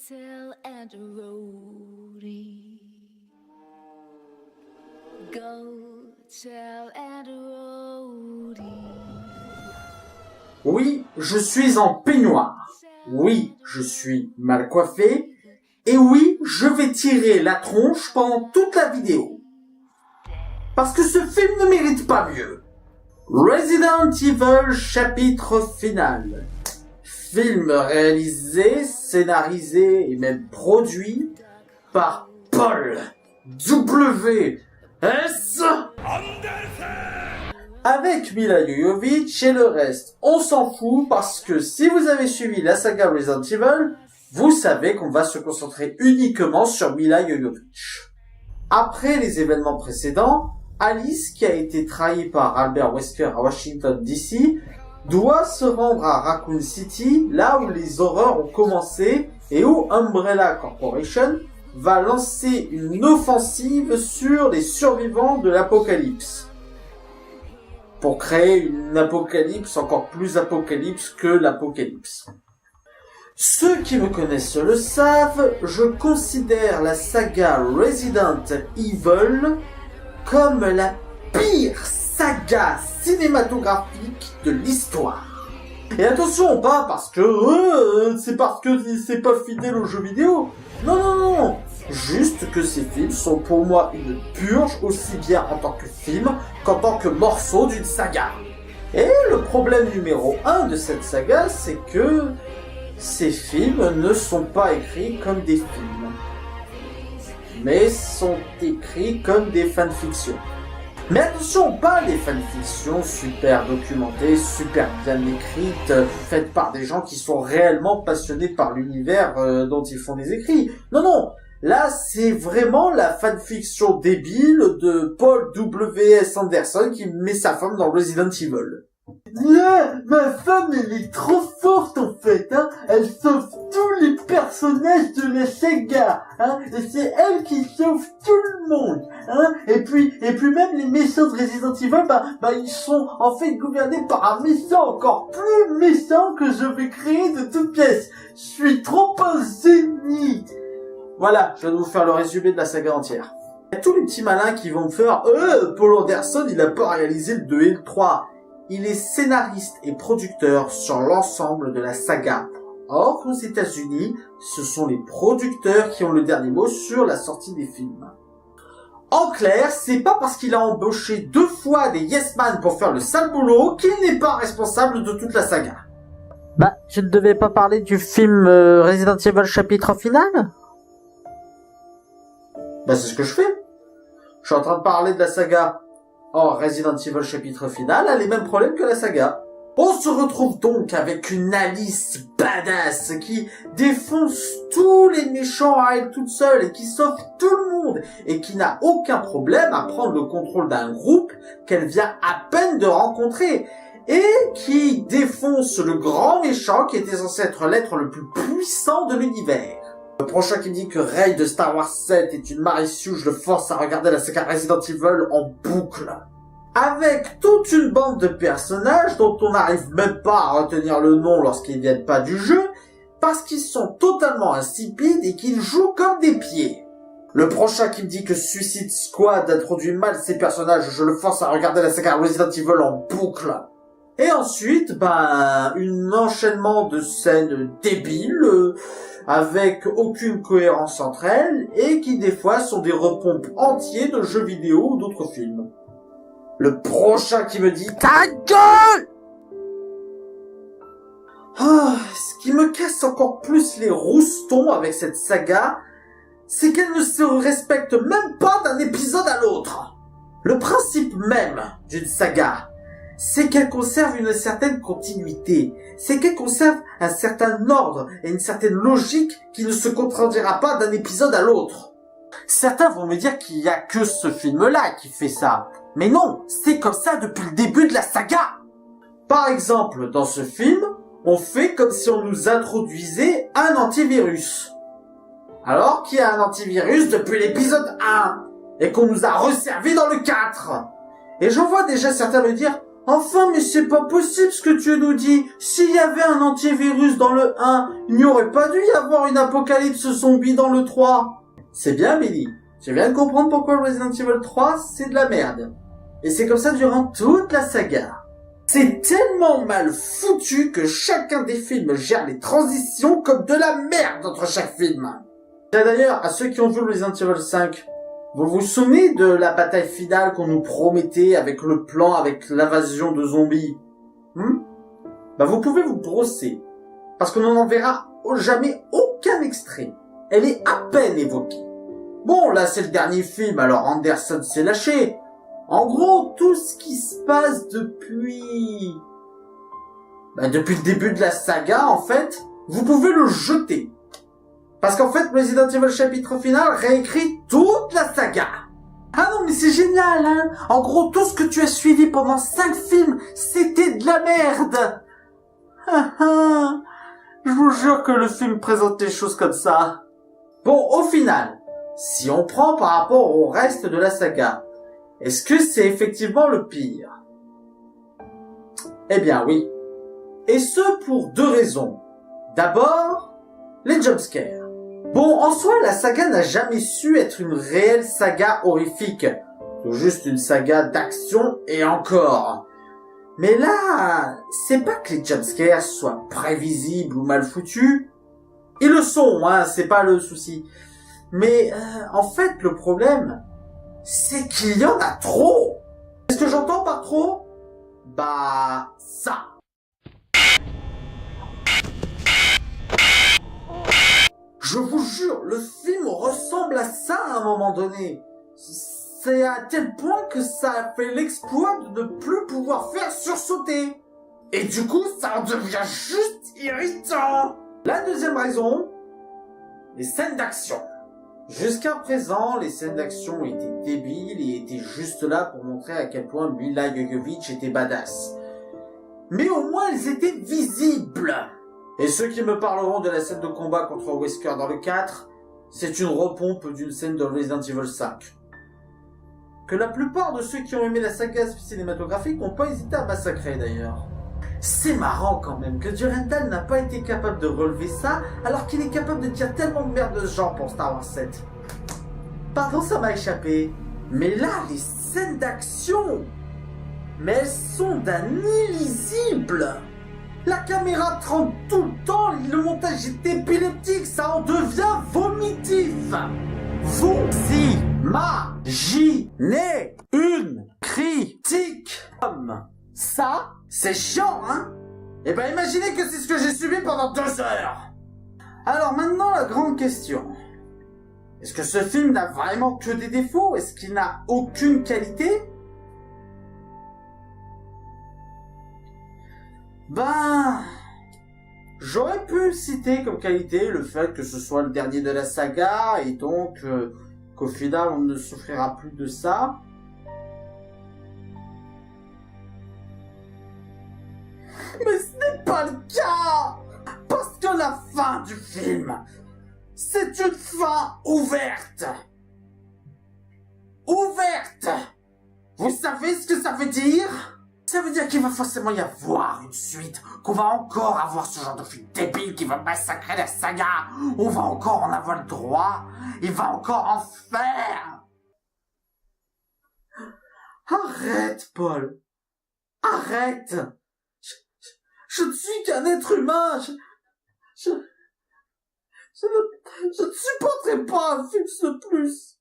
tell and roadie. Go tell and roadie. Oui, je suis en peignoir. Oui, je suis mal coiffé. Et oui, je vais tirer la tronche pendant toute la vidéo. Parce que ce film ne mérite pas mieux. Resident Evil chapitre final. Film réalisé, scénarisé et même produit par Paul W. S. Avec Milla Jovovich et le reste, on s'en fout parce que si vous avez suivi la saga Resident Evil, vous savez qu'on va se concentrer uniquement sur Milla Jovovich. Après les événements précédents, Alice, qui a été trahie par Albert Wesker à Washington DC, doit se rendre à Raccoon City, là où les horreurs ont commencé et où Umbrella Corporation va lancer une offensive sur les survivants de l'apocalypse. Pour créer une apocalypse encore plus apocalypse que l'apocalypse. Ceux qui me connaissent le savent, je considère la saga Resident Evil comme la pire saga cinématographique de l'histoire. Et attention, pas parce que c'est pas fidèle aux jeux vidéo. Non. Juste que ces films sont pour moi une purge aussi bien en tant que film qu'en tant que morceau d'une saga. Et le problème numéro 1 de cette saga, c'est que ces films ne sont pas écrits comme des films, mais sont écrits comme des fanfictions. Mais attention, pas des fanfictions super documentées, super bien écrites, faites par des gens qui sont réellement passionnés par l'univers dont ils font des écrits. Non. Là, c'est vraiment la fanfiction débile de Paul W.S. Anderson qui met sa femme dans Resident Evil. Ma femme, elle est trop forte en fait, hein. Elle sauve tous les personnages de la saga, hein. Et c'est elle qui sauve tout le monde, hein. Et puis même les méchants de Resident Evil, ils sont en fait gouvernés par un méchant encore plus méchant que je vais créer de toutes pièces. Je suis trop un génie. Voilà, je viens de vous faire le résumé de la saga entière. Il y a tous les petits malins qui vont me faire Paul Anderson, il a pas réalisé le 2 et le 3. Il est scénariste et producteur sur l'ensemble de la saga. Or, aux États-Unis, ce sont les producteurs qui ont le dernier mot sur la sortie des films. En clair, c'est pas parce qu'il a embauché 2 fois des yes man pour faire le sale boulot qu'il n'est pas responsable de toute la saga. Tu ne devais pas parler du film Resident Evil chapitre final ? C'est ce que je fais. Je suis en train de parler de la saga. Or, Resident Evil chapitre final a les mêmes problèmes que la saga. On se retrouve donc avec une Alice badass qui défonce tous les méchants à elle toute seule et qui sauve tout le monde et qui n'a aucun problème à prendre le contrôle d'un groupe qu'elle vient à peine de rencontrer et qui défonce le grand méchant qui était censé être l'être le plus puissant de l'univers. Le prochain qui me dit que Rey de Star Wars 7 est une Mary Sue, je le force à regarder la saga Resident Evil en boucle. Avec toute une bande de personnages dont on n'arrive même pas à retenir le nom lorsqu'ils viennent pas du jeu, parce qu'ils sont totalement insipides et qu'ils jouent comme des pieds. Le prochain qui me dit que Suicide Squad introduit mal ses personnages, je le force à regarder la saga Resident Evil en boucle. Et ensuite, un enchaînement de scènes débiles, avec aucune cohérence entre elles, et qui des fois sont des repompes entiers de jeux vidéo ou d'autres films. Le prochain qui me dit « Ta gueule !» Ce qui me casse encore plus les roustons avec cette saga, c'est qu'elle ne se respecte même pas d'un épisode à l'autre. Le principe même d'une saga, c'est qu'elle conserve une certaine continuité, c'est qu'elle conserve un certain ordre et une certaine logique qui ne se contredira pas d'un épisode à l'autre. Certains vont me dire qu'il y a que ce film-là qui fait ça. Mais non, c'est comme ça depuis le début de la saga. Par exemple, dans ce film, on fait comme si on nous introduisait un antivirus. Alors qu'il y a un antivirus depuis l'épisode 1, et qu'on nous a resservi dans le 4. Et j'en vois déjà certains me dire Enfin, mais c'est pas possible ce que tu nous dis. S'il y avait un antivirus dans le 1, il n'y aurait pas dû y avoir une apocalypse zombie dans le 3. C'est bien, Billy. Tu viens de comprendre pourquoi Resident Evil 3, c'est de la merde. Et c'est comme ça durant toute la saga. C'est tellement mal foutu que chacun des films gère les transitions comme de la merde entre chaque film. Et d'ailleurs, à ceux qui ont vu Resident Evil 5, vous vous souvenez de la bataille finale qu'on nous promettait avec le plan avec l'invasion de zombies Bah vous pouvez vous brosser, parce qu'on n'en verra jamais aucun extrait. Elle est à peine évoquée. Bon, là c'est le dernier film, alors Anderson s'est lâché. En gros, tout ce qui se passe depuis le début de la saga, en fait, vous pouvez le jeter. Parce qu'en fait, Resident Evil chapitre final réécrit toute la saga. Ah non, mais c'est génial, hein. En gros, tout ce que tu as suivi pendant 5 films, c'était de la merde. Je vous jure que le film présente des choses comme ça. Bon, au final, si on prend par rapport au reste de la saga, est-ce que c'est effectivement le pire? Eh bien oui. Et ce pour 2 raisons. D'abord, les jumpscares. Bon, en soi, la saga n'a jamais su être une réelle saga horrifique. C'est juste une saga d'action et encore. Mais là, c'est pas que les jumpscares soient prévisibles ou mal foutus. Ils le sont, hein, c'est pas le souci. Mais en fait, le problème, c'est qu'il y en a trop. Qu'est-ce que j'entends par trop? Bah, ça. Je vous jure, le film ressemble à ça à un moment donné. C'est à tel point que ça a fait l'exploit de ne plus pouvoir faire sursauter. Et du coup, ça en devient juste irritant. La deuxième raison, les scènes d'action. Jusqu'à présent, les scènes d'action étaient débiles et étaient juste là pour montrer à quel point Milla Jovovich était badass. Mais au moins, elles étaient visibles. Et ceux qui me parleront de la scène de combat contre Wesker dans le 4, c'est une repompe d'une scène de Resident Evil 5. Que la plupart de ceux qui ont aimé la saga cinématographique n'ont pas hésité à massacrer d'ailleurs. C'est marrant quand même que Durandal n'a pas été capable de relever ça alors qu'il est capable de dire tellement de merde de ce genre pour Star Wars 7. Pardon, ça m'a échappé. Mais là, les scènes d'action, mais elles sont d'un illisible. La caméra tremble tout le temps, le montage est épileptique, ça en devient vomitif. Vous imaginez une critique comme ça? C'est chiant, hein? Eh ben imaginez que c'est ce que j'ai subi pendant 2 heures. Alors maintenant, la grande question. Est-ce que ce film n'a vraiment que des défauts? Est-ce qu'il n'a aucune qualité? Ben, j'aurais pu citer comme qualité le fait que ce soit le dernier de la saga et donc qu'au final on ne souffrira plus de ça. Mais ce n'est pas le cas! Parce que la fin du film, c'est une fin ouverte! Ouverte! Vous savez ce que ça veut dire? Ça veut dire qu'il va forcément y avoir une suite, qu'on va encore avoir ce genre de film débile qui va massacrer la saga. On va encore en avoir le droit. Il va encore en faire. Arrête, Paul. Arrête. Je ne suis qu'un être humain. Je ne supporterai pas un film de plus.